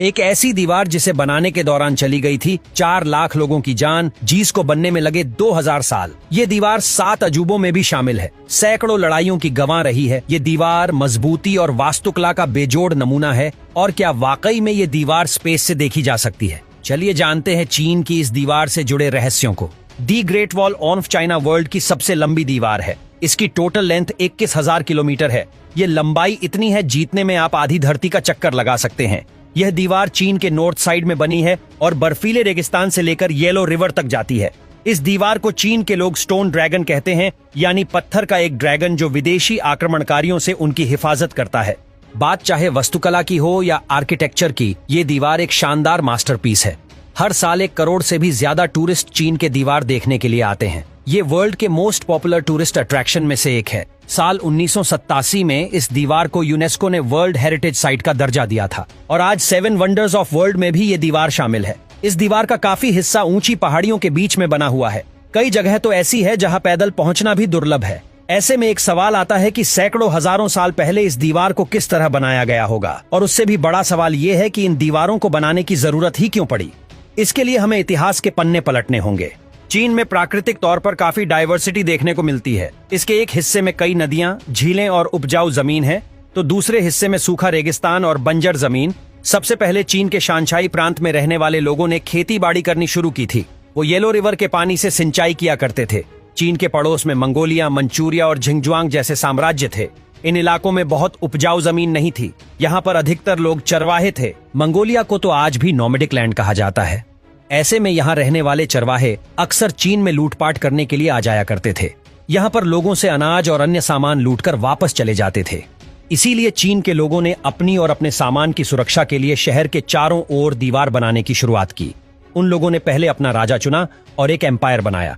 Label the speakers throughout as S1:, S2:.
S1: एक ऐसी दीवार जिसे बनाने के दौरान चली गई थी 4 लाख लोगों की जान, जिसको बनने में लगे 2000 साल। ये दीवार 7 अजूबों में भी शामिल है, सैकड़ों लड़ाइयों की गवाह रही है। ये दीवार मजबूती और वास्तुकला का बेजोड़ नमूना है। और क्या वाकई में ये दीवार स्पेस से देखी जा सकती है? चलिए जानते हैं चीन की इस दीवार से जुड़े रहस्यों को। The great wall of China world की सबसे लंबी दीवार है। इसकी टोटल लेंथ 21,000 किलोमीटर है। ये लंबाई इतनी है जीतने में आप आधी धरती का चक्कर लगा सकते हैं। यह दीवार चीन के नॉर्थ साइड में बनी है और बर्फीले रेगिस्तान से लेकर येलो रिवर तक जाती है। इस दीवार को चीन के लोग स्टोन ड्रैगन कहते हैं, यानी पत्थर का एक ड्रैगन जो विदेशी आक्रमणकारियों से उनकी हिफाजत करता है। बात चाहे वास्तुकला की हो या आर्किटेक्चर की, ये दीवार एक शानदार मास्टरपीस है। हर साल 1 करोड़ से भी ज्यादा टूरिस्ट चीन के दीवार देखने के लिए आते हैं। ये वर्ल्ड के मोस्ट पॉपुलर टूरिस्ट अट्रैक्शन में से एक है। साल 1987 में इस दीवार को यूनेस्को ने वर्ल्ड हेरिटेज साइट का दर्जा दिया था और आज 7 वंडर्स ऑफ वर्ल्ड में भी ये दीवार शामिल है। इस दीवार का काफी हिस्सा ऊंची पहाड़ियों के बीच में बना हुआ है। कई जगह तो ऐसी है जहां पैदल पहुंचना भी दुर्लभ है। ऐसे में एक सवाल आता है कि सैकड़ों हजारों साल पहले इस दीवार को किस तरह बनाया गया होगा, और उससे भी बड़ा सवाल ये है कि इन दीवारों को बनाने की जरूरत ही क्यों पड़ी। इसके लिए हमें इतिहास के पन्ने पलटने होंगे। चीन में प्राकृतिक तौर पर काफी डाइवर्सिटी देखने को मिलती है। इसके एक हिस्से में कई नदियां, झीलें और उपजाऊ जमीन है, तो दूसरे हिस्से में सूखा रेगिस्तान और बंजर जमीन। सबसे पहले चीन के शांघाई प्रांत में रहने वाले लोगों ने खेती बाड़ी करनी शुरू की थी। वो येलो रिवर के पानी से सिंचाई किया करते थे। चीन के पड़ोस में मंगोलिया, मंचूरिया और झिंगजुआंग जैसे साम्राज्य थे। इन इलाकों में बहुत उपजाऊ जमीन नहीं थी। यहाँ पर अधिकतर लोग चरवाहे थे। मंगोलिया को तो आज भी नोमैडिक लैंड कहा जाता है। ऐसे में यहाँ रहने वाले चरवाहे अक्सर चीन में लूटपाट करने के लिए आ जाया करते थे। यहाँ पर लोगों से अनाज और अन्य सामान लूटकर वापस चले जाते थे। इसीलिए चीन के लोगों ने अपनी और अपने सामान की सुरक्षा के लिए शहर के चारों ओर दीवार बनाने की शुरुआत की। उन लोगों ने पहले अपना राजा चुना और एक एम्पायर बनाया।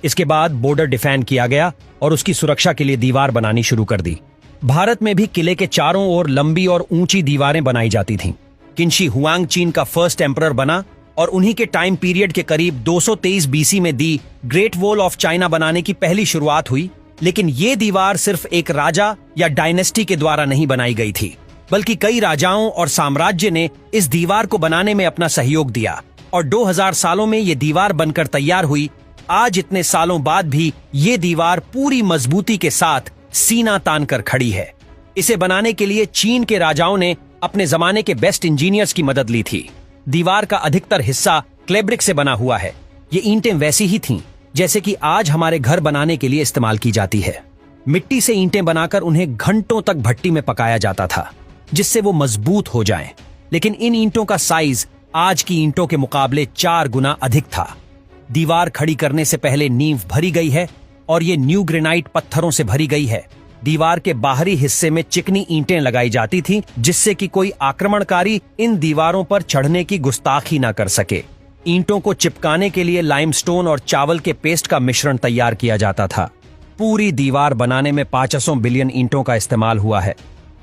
S1: इसके बाद बॉर्डर डिफेंड किया गया और उसकी सुरक्षा के लिए दीवार बनानी शुरू कर दी। भारत में भी किले के चारों ओर लंबी और ऊंची दीवारें बनाई जाती थीं। किनशी हुआंग चीन का फर्स्ट एम्परर बना और उन्हीं के टाइम पीरियड के करीब 223 बीसी में the great wall of China बनाने की पहली शुरुआत हुई। लेकिन ये दीवार सिर्फ एक राजा या डायनेस्टी के द्वारा नहीं बनाई गई थी, बल्कि कई राजाओं और साम्राज्य ने इस दीवार को बनाने में अपना सहयोग दिया और 2000 सालों में ये दीवार बनकर तैयार हुई। आज इतने सालों बाद भी ये दीवार पूरी मजबूती के साथ सीना तान कर खड़ी है। इसे बनाने के लिए चीन के राजाओं ने अपने जमाने के बेस्ट इंजीनियर्स की मदद ली थी। दीवार का अधिकतर हिस्सा क्ले ब्रिक से बना हुआ है। ये ईंटें वैसी ही थीं जैसे कि आज हमारे घर बनाने के लिए इस्तेमाल की जाती है। मिट्टी से ईंटें बनाकर उन्हें घंटों तक भट्टी में पकाया जाता था, जिससे वो मजबूत हो जाएं। लेकिन इन ईंटों का साइज आज की ईंटों के मुकाबले 4 गुना अधिक था। दीवार खड़ी करने से पहले नींव भरी गई है और ये न्यू ग्रेनाइट पत्थरों से भरी गई है। दीवार के बाहरी हिस्से में चिकनी ईंटें लगाई जाती थीं, जिससे कि कोई आक्रमणकारी इन दीवारों पर चढ़ने की गुस्ताखी ना कर सके। ईंटों को चिपकाने के लिए लाइमस्टोन और चावल के पेस्ट का मिश्रण तैयार किया जाता था। पूरी दीवार बनाने में 500 बिलियन ईंटों का इस्तेमाल हुआ है।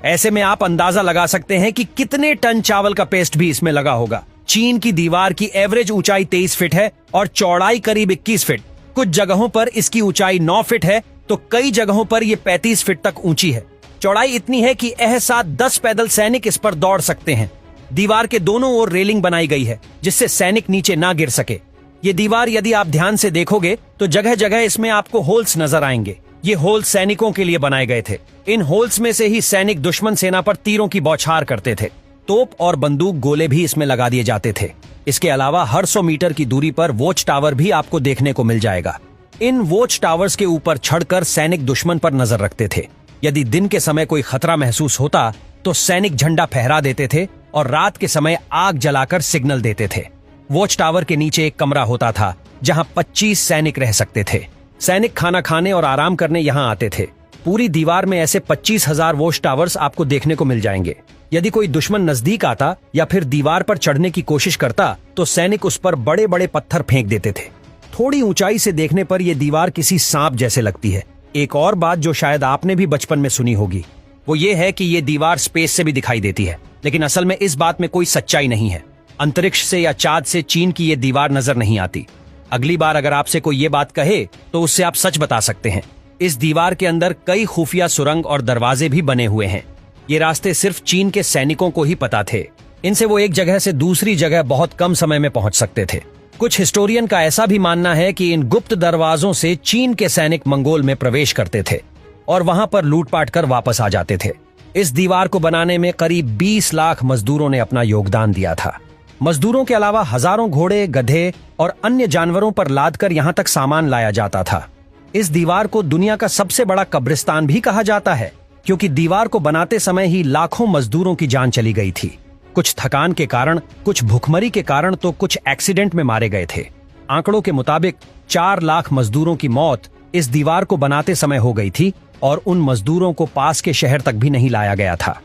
S1: ऐसे में आप अंदाजा लगा सकते हैं कि कितने टन चावल का पेस्ट भी इसमें लगा होगा। चीन की दीवार की एवरेज ऊंचाई 23 फीट है और चौड़ाई करीब 21 फीट। कुछ जगहों पर इसकी ऊंचाई 9 फीट है तो कई जगहों पर यह 35 फीट तक ऊंची है। चौड़ाई इतनी है कि साथ 10 पैदल सैनिक इस पर दौड़ सकते हैं। दीवार के दोनों ओर रेलिंग बनाई गई है जिससे सैनिक नीचे ना गिर सके। ये दीवार यदि आप ध्यान से देखोगे तो जगह जगह इसमें आपको होल्स नजर आएंगे। ये होल्स सैनिकों के लिए बनाए गए थे। इन होल्स में से ही सैनिक दुश्मन सेना पर तीरों की बौछार करते थे। तोप और बंदूक गोले भी इसमें लगा दिए जाते थे। इसके अलावा हर 100 मीटर की दूरी पर वॉच टावर भी आपको देखने को मिल जाएगा। इन वॉच टावर्स के ऊपर चढ़कर सैनिक दुश्मन पर नजर रखते थे। यदि दिन के समय कोई खतरा महसूस होता तो सैनिक झंडा फहरा देते थे और रात के समय आग जलाकर सिग्नल देते थे। वॉच टावर के नीचे एक कमरा होता था जहां 25 सैनिक रह सकते थे। सैनिक खाना खाने और आराम करने यहां आते थे। पूरी दीवार में ऐसे 25,000 वॉच टावर्स आपको देखने को मिल जाएंगे। यदि कोई दुश्मन नजदीक आता या फिर दीवार पर चढ़ने की कोशिश करता तो सैनिक उस पर बड़े बड़े पत्थर फेंक देते थे। थोड़ी ऊंचाई से देखने पर यह दीवार किसी सांप जैसे लगती है। एक और बात जो शायद आपने भी बचपन में सुनी होगी वो ये है कि ये दीवार स्पेस से भी दिखाई देती है, लेकिन असल में इस बात में कोई सच्चाई नहीं है। अंतरिक्ष से या चांद से चीन की ये दीवार नजर नहीं आती। अगली बार अगर आपसे कोई ये बात कहे तो उससे आप सच बता सकते हैं। इस दीवार के अंदर कई खुफिया सुरंग और दरवाजे भी बने हुए हैं। ये रास्ते सिर्फ चीन के सैनिकों को ही पता थे। इनसे वो एक जगह से दूसरी जगह बहुत कम समय में पहुंच सकते थे। कुछ हिस्टोरियन का ऐसा भी मानना है कि इन गुप्त दरवाजों से चीन के सैनिक मंगोल में प्रवेश करते थे और वहां पर लूटपाट कर वापस आ जाते थे। इस दीवार को बनाने में करीब 20 लाख मजदूरों ने अपना योगदान दिया था। मजदूरों के अलावा हजारों घोड़े, गधे और अन्य जानवरों पर लादकर यहां तक सामान लाया जाता था। इस दीवार को दुनिया का सबसे बड़ा कब्रिस्तान भी कहा जाता है, क्योंकि दीवार को बनाते समय ही लाखों मजदूरों की जान चली गई थी। कुछ थकान के कारण, कुछ भुखमरी के कारण तो कुछ एक्सीडेंट में मारे गए थे। आंकड़ों के मुताबिक 4 लाख मजदूरों की मौत इस दीवार को बनाते समय हो गई थी और उन मजदूरों को पास के शहर तक भी नहीं लाया गया था।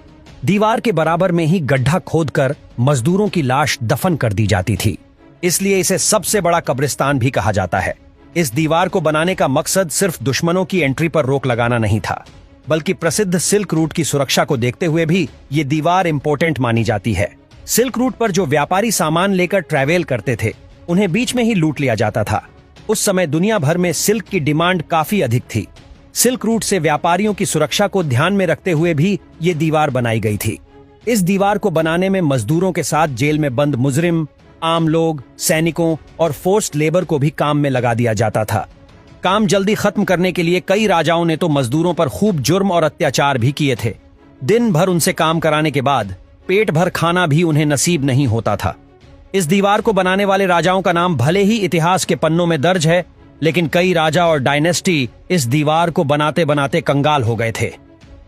S1: दीवार के बराबर में ही गड्ढा खोदकर मजदूरों की लाश दफन कर दी जाती थी, इसलिए इसे सबसे बड़ा कब्रिस्तान भी कहा जाता है। इस दीवार को बनाने का मकसद सिर्फ दुश्मनों की एंट्री पर रोक लगाना नहीं था, बल्कि प्रसिद्ध सिल्क रूट की सुरक्षा को देखते हुए भी ये दीवार इंपॉर्टेंट मानी जाती है। सिल्क रूट पर जो व्यापारी सामान लेकर ट्रैवल करते थे, उन्हें बीच में ही लूट लिया जाता था। उस समय दुनिया भर में सिल्क की डिमांड काफी अधिक थी। सिल्क रूट से व्यापारियों की सुरक्षा को ध्यान में रखते हुए भी ये दीवार बनाई गई थी। इस दीवार को बनाने में मजदूरों के साथ जेल में बंद मुजरिम, आम लोग, सैनिकों और फोर्स्ड लेबर को भी काम में लगा दिया जाता था। काम जल्दी खत्म करने के लिए कई राजाओं ने तो मजदूरों पर खूब जुर्म और अत्याचार भी किए थे। दिन भर उनसे काम कराने के बाद पेट भर खाना भी उन्हें नसीब नहीं होता था। इस दीवार को बनाने वाले राजाओं का नाम भले ही इतिहास के पन्नों में दर्ज है, लेकिन कई राजा और डायनेस्टी इस दीवार को बनाते बनाते कंगाल हो गए थे।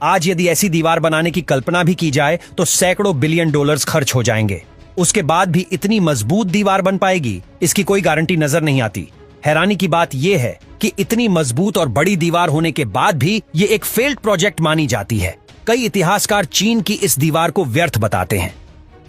S1: आज यदि ऐसी दीवार बनाने की कल्पना भी की जाए तो सैकड़ों बिलियन डॉलर्स खर्च हो जाएंगे। उसके बाद भी इतनी मजबूत दीवार बन पाएगी, इसकी कोई गारंटी नजर नहीं आती। हैरानी की बात यह है कि इतनी मजबूत और बड़ी दीवार होने के बाद भी ये एक फेल्ड प्रोजेक्ट मानी जाती है। कई इतिहासकार चीन की इस दीवार को व्यर्थ बताते हैं।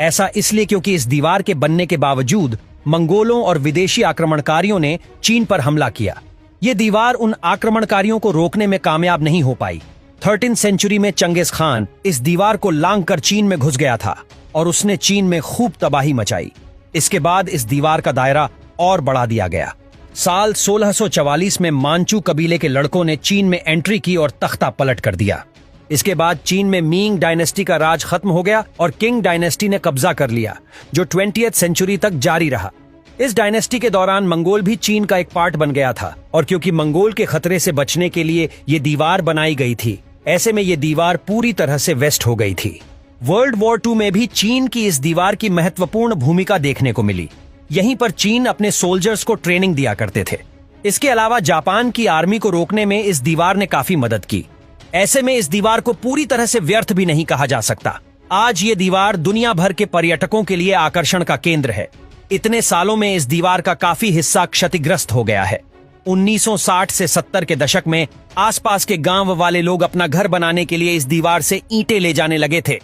S1: ऐसा इसलिए क्योंकि इस दीवार के बनने के बावजूद मंगोलों और विदेशी आक्रमणकारियों ने चीन पर हमला किया। ये दीवार उन आक्रमणकारियों को रोकने में कामयाब नहीं हो पाई। 13वीं सेंचुरी में चंगेज खान इस दीवार को लांघकर चीन में घुस गया था और उसने चीन में खूब तबाही मचाई। इसके बाद इस दीवार का दायरा और बढ़ा दिया गया। साल 1644 में मांचू कबीले के लड़कों ने चीन में एंट्री की और तख्ता पलट कर दिया। इसके बाद चीन में मिंग डायनेस्टी का राज खत्म हो गया और किंग डायनेस्टी ने कब्जा कर लिया, जो 20वीं सेंचुरी तक जारी रहा। इस डायनेस्टी के दौरान मंगोल भी चीन का एक पार्ट बन गया था, और क्योंकि मंगोल के खतरे से बचने के लिए ये दीवार बनाई गई थी, ऐसे में ये दीवार पूरी तरह से वेस्ट हो गई थी। वर्ल्ड वॉर 2 में भी चीन की इस दीवार की महत्वपूर्ण भूमिका देखने को मिली। यहीं पर चीन अपने सोल्जर्स को ट्रेनिंग दिया करते थे। इसके अलावा जापान की आर्मी को रोकने में इस दीवार ने काफी मदद की। ऐसे में इस दीवार को पूरी तरह से व्यर्थ भी नहीं कहा जा सकता। आज ये दीवार दुनिया भर के पर्यटकों के लिए आकर्षण का केंद्र है। इतने सालों में इस दीवार का काफी हिस्सा क्षतिग्रस्त हो गया है। 1960 से 70 के दशक में आसपास के गांव वाले लोग अपना घर बनाने के लिए इस दीवार से ईंटें ले जाने लगे थे।